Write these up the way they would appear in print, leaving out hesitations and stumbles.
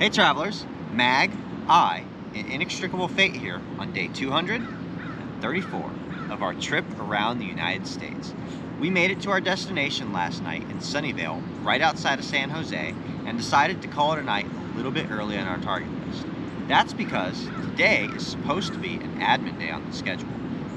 Hey travelers, Mag, I, and Inxtricablfate here on day 234 of our trip around the United States. We made it to our destination last night in Sunnyvale, right outside of San Jose, and decided to call it a night a little bit early on our target list. That's because today is supposed to be an admin day on the schedule,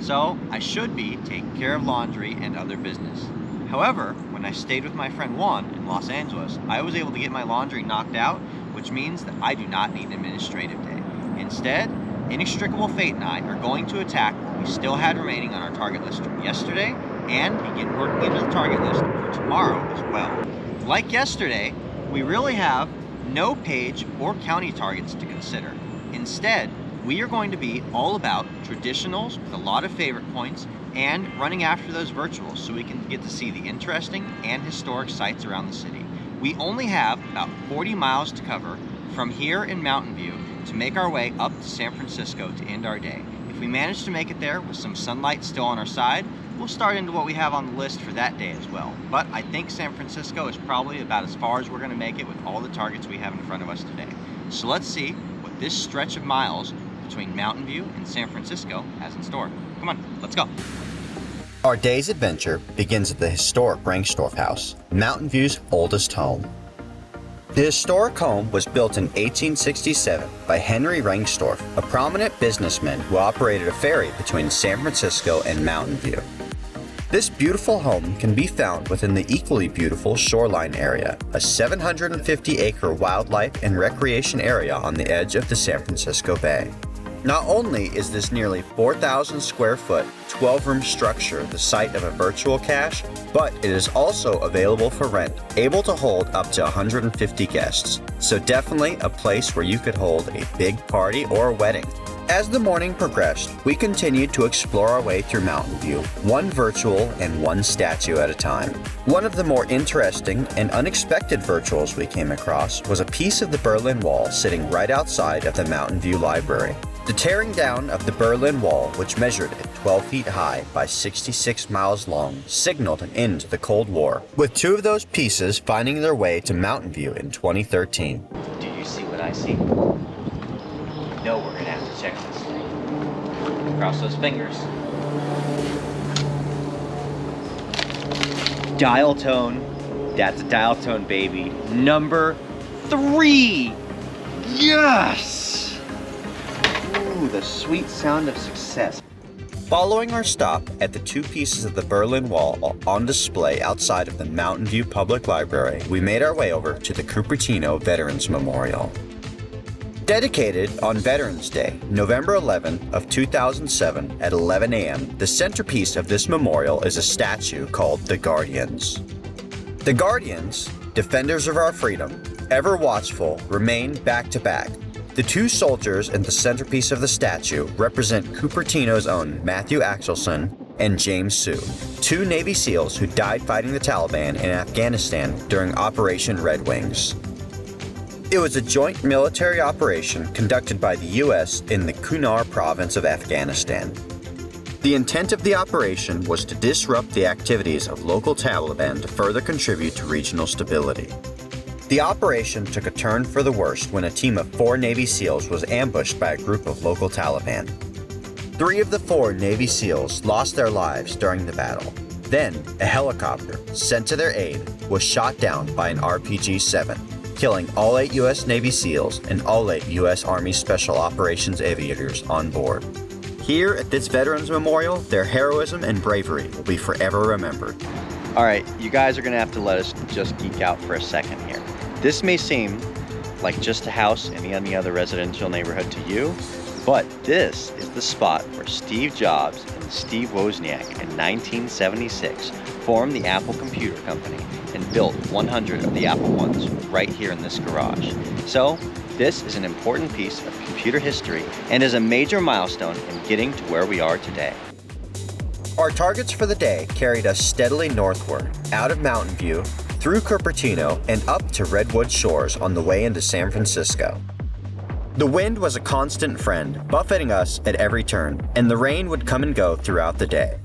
so I should be taking care of laundry and other business. However, when I stayed with my friend Juan in Los Angeles, I was able to get my laundry knocked out, which means that I do not need an administrative day. Instead, Inxtricablfate and I are going to attack what we still had remaining on our target list from yesterday and begin working into the target list for tomorrow as well. Like yesterday, we really have no page or county targets to consider. Instead, we are going to be all about traditionals with a lot of favorite points and running after those virtuals so we can get to see the interesting and historic sites around the city. We only have about 40 miles to cover from here in Mountain View to make our way up to San Francisco to end our day. If we manage to make it there with some sunlight still on our side, we'll start into what we have on the list for that day as well. But I think San Francisco is probably about as far as we're going to make it with all the targets we have in front of us today. So let's see what this stretch of miles between Mountain View and San Francisco has in store. Come on, let's go. Our day's adventure begins at the historic Rengstorff House, Mountain View's oldest home. The historic home was built in 1867 by Henry Rengstorff, a prominent businessman who operated a ferry between San Francisco and Mountain View. This beautiful home can be found within the equally beautiful shoreline area, a 750-acre wildlife and recreation area on the edge of the San Francisco Bay. Not only is this nearly 4,000 square foot, 12-room structure the site of a virtual cache, but it is also available for rent, able to hold up to 150 guests. So definitely a place where you could hold a big party or a wedding. As the morning progressed, we continued to explore our way through Mountain View, one virtual and one statue at a time. One of the more interesting and unexpected virtuals we came across was a piece of the Berlin Wall sitting right outside of the Mountain View Library. The tearing down of the Berlin Wall, which measured at 12 feet high by 66 miles long, signaled an end to the Cold War, with two of those pieces finding their way to Mountain View in 2013. Do you see what I see? You know we're going to have to check this thing. Cross those fingers. Dial tone. That's a dial tone, baby. Number 3! Yes! Ooh, the sweet sound of success. Following our stop at the two pieces of the Berlin Wall on display outside of the Mountain View Public Library, we made our way over to the Cupertino Veterans Memorial. Dedicated on Veterans Day, November 11 of 2007 at 11 a.m., the centerpiece of this memorial is a statue called the Guardians. The Guardians, defenders of our freedom, ever watchful, remain back to back. The two soldiers in the centerpiece of the statue represent Cupertino's own Matthew Axelson and James Suh, two Navy SEALs who died fighting the Taliban in Afghanistan during Operation Red Wings. It was a joint military operation conducted by the U.S. in the Kunar province of Afghanistan. The intent of the operation was to disrupt the activities of local Taliban to further contribute to regional stability. The operation took a turn for the worse when a team of 4 Navy SEALs was ambushed by a group of local Taliban. 3 of the 4 Navy SEALs lost their lives during the battle. Then, a helicopter, sent to their aid, was shot down by an RPG-7, killing all 8 U.S. Navy SEALs and all 8 U.S. Army Special Operations aviators on board. Here at this Veterans Memorial, their heroism and bravery will be forever remembered. All right, you guys are gonna have to let us just geek out for a second here. This may seem like just a house in any other residential neighborhood to you, but this is the spot where Steve Jobs and Steve Wozniak in 1976 formed the Apple Computer Company and built 100 of the Apple I's right here in this garage. So this is an important piece of computer history and is a major milestone in getting to where we are today. Our targets for the day carried us steadily northward, out of Mountain View, through Cupertino, and up to Redwood Shores on the way into San Francisco. The wind was a constant friend, buffeting us at every turn, and the rain would come and go throughout the day.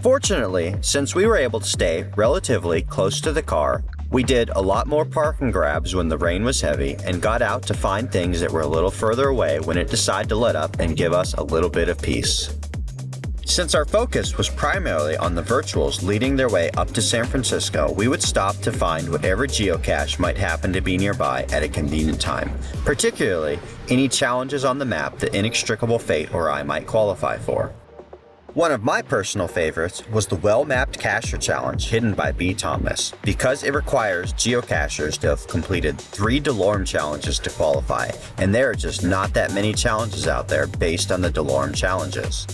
Fortunately, since we were able to stay relatively close to the car, We did a lot more park and grabs when the rain was heavy and got out to find things that were a little further away when it decided to let up and give us a little bit of peace. Since our focus was primarily on the virtuals leading their way up to San Francisco, we would stop to find whatever geocache might happen to be nearby at a convenient time, particularly any challenges on the map that Inxtricablfate or I might qualify for. One of my personal favorites was the well-mapped cacher challenge hidden by B. Thomas, because it requires geocachers to have completed 3 Delorme challenges to qualify, and there are just not that many challenges out there based on the Delorme challenges.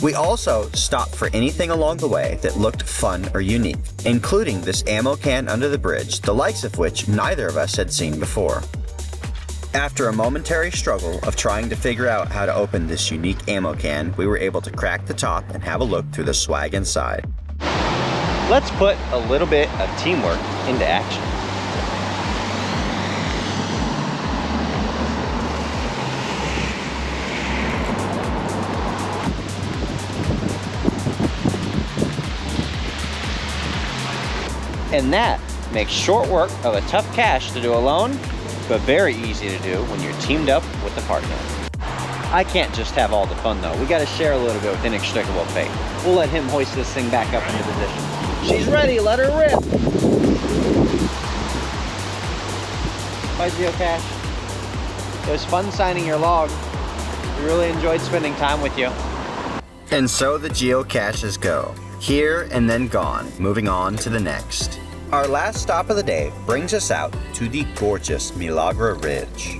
We also stopped for anything along the way that looked fun or unique, including this ammo can under the bridge, the likes of which neither of us had seen before. After a momentary struggle of trying to figure out how to open this unique ammo can, we were able to crack the top and have a look through the swag inside. Let's put a little bit of teamwork into action. And that makes short work of a tough cache to do alone, but very easy to do when you're teamed up with a partner. I can't just have all the fun though. We gotta share a little bit with Inxtricablfate. We'll let him hoist this thing back up into position. She's ready, let her rip! Bye, geocache. It was fun signing your log. We really enjoyed spending time with you. And so the geocaches go. Here and then gone, moving on to the next. Our last stop of the day brings us out to the gorgeous Milagra Ridge.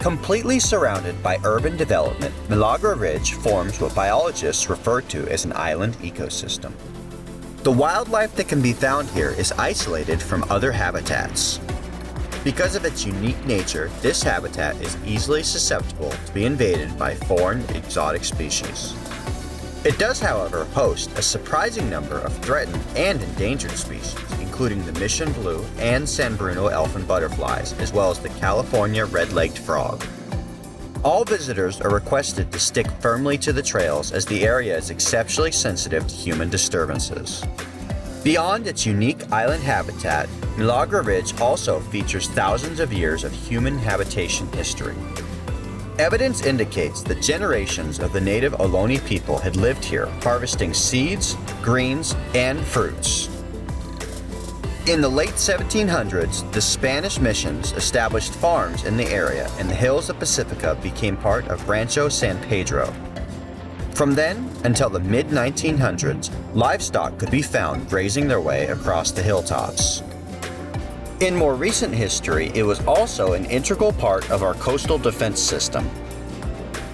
Completely surrounded by urban development, Milagra Ridge forms what biologists refer to as an island ecosystem. The wildlife that can be found here is isolated from other habitats. Because of its unique nature, this habitat is easily susceptible to be invaded by foreign exotic species. It does, however, host a surprising number of threatened and endangered species, including the Mission blue and San Bruno elfin butterflies, as well as the California red-legged frog. All visitors are requested to stick firmly to the trails as the area is exceptionally sensitive to human disturbances. Beyond its unique island habitat, Milagra Ridge also features thousands of years of human habitation history. Evidence indicates that generations of the native Ohlone people had lived here, harvesting seeds, greens, and fruits. In the late 1700s, the Spanish missions established farms in the area, and the hills of Pacifica became part of Rancho San Pedro. From then until the mid-1900s, livestock could be found grazing their way across the hilltops. In more recent history, it was also an integral part of our coastal defense system.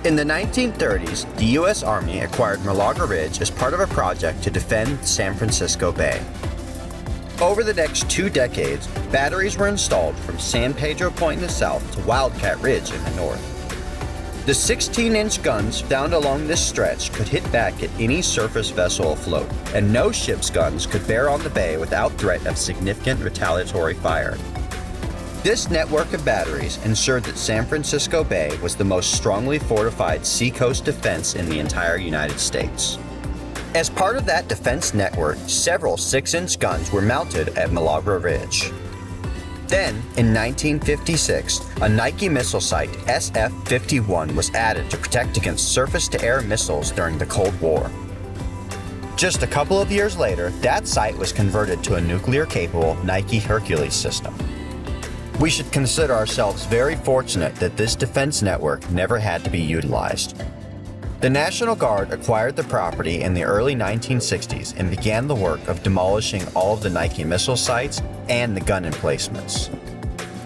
In the 1930s, the U.S. Army acquired Milagra Ridge as part of a project to defend San Francisco Bay. Over the next 2 decades, batteries were installed from San Pedro Point in the south to Wildcat Ridge in the north. The 16-inch guns found along this stretch could hit back at any surface vessel afloat, and no ship's guns could bear on the bay without threat of significant retaliatory fire. This network of batteries ensured that San Francisco Bay was the most strongly fortified seacoast defense in the entire United States. As part of that defense network, several 6-inch guns were mounted at Milagra Ridge. Then, in 1956, a Nike missile site, SF-51, was added to protect against surface-to-air missiles during the Cold War. Just a couple of years later, that site was converted to a nuclear-capable Nike Hercules system. We should consider ourselves very fortunate that this defense network never had to be utilized. The National Guard acquired the property in the early 1960s and began the work of demolishing all of the Nike missile sites and the gun emplacements.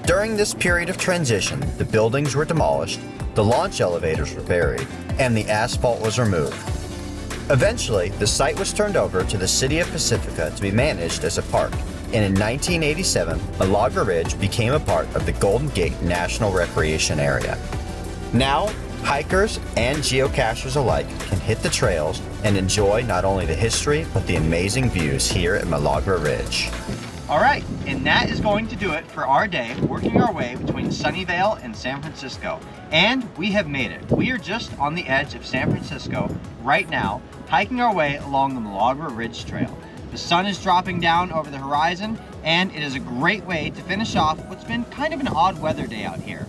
During this period of transition, the buildings were demolished, the launch elevators were buried, and the asphalt was removed. Eventually, the site was turned over to the city of Pacifica to be managed as a park, and in 1987, Milagra Ridge became a part of the Golden Gate National Recreation Area. Now, hikers and geocachers alike can hit the trails and enjoy not only the history, but the amazing views here at Milagra Ridge. All right, and that is going to do it for our day, working our way between Sunnyvale and San Francisco. And we have made it. We are just on the edge of San Francisco right now, hiking our way along the Milagra Ridge Trail. The The sun is dropping down over the horizon, and it is a great way to finish off what's been kind of an odd weather day out here.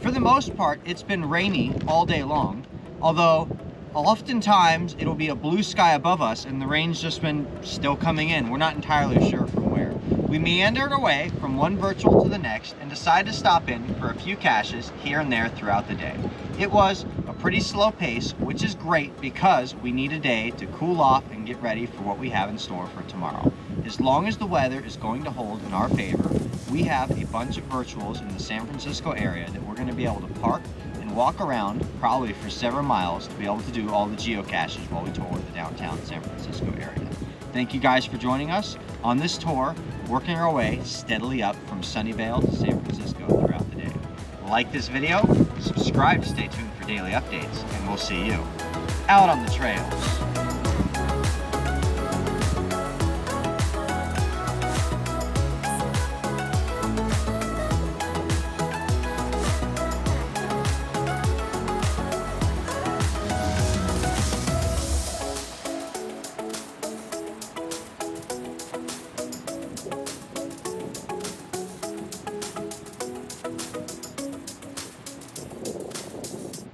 For the most part, it's been rainy all day long, although oftentimes it'll be a blue sky above us and the rain's just been still coming in. We're not entirely sure from where. We meandered away from one virtual to the next and decided to stop in for a few caches here and there throughout the day. It was a pretty slow pace, which is great because we need a day to cool off and get ready for what we have in store for tomorrow. As long as the weather is going to hold in our favor, we have a bunch of virtuals in the San Francisco area that we're going to be able to park and walk around probably for several miles to be able to do all the geocaches while we tour the downtown San Francisco area. Thank you guys for joining us on this tour, working our way steadily up from Sunnyvale to San Francisco throughout the day. Like this video, subscribe to stay tuned for daily updates, and we'll see you out on the trails.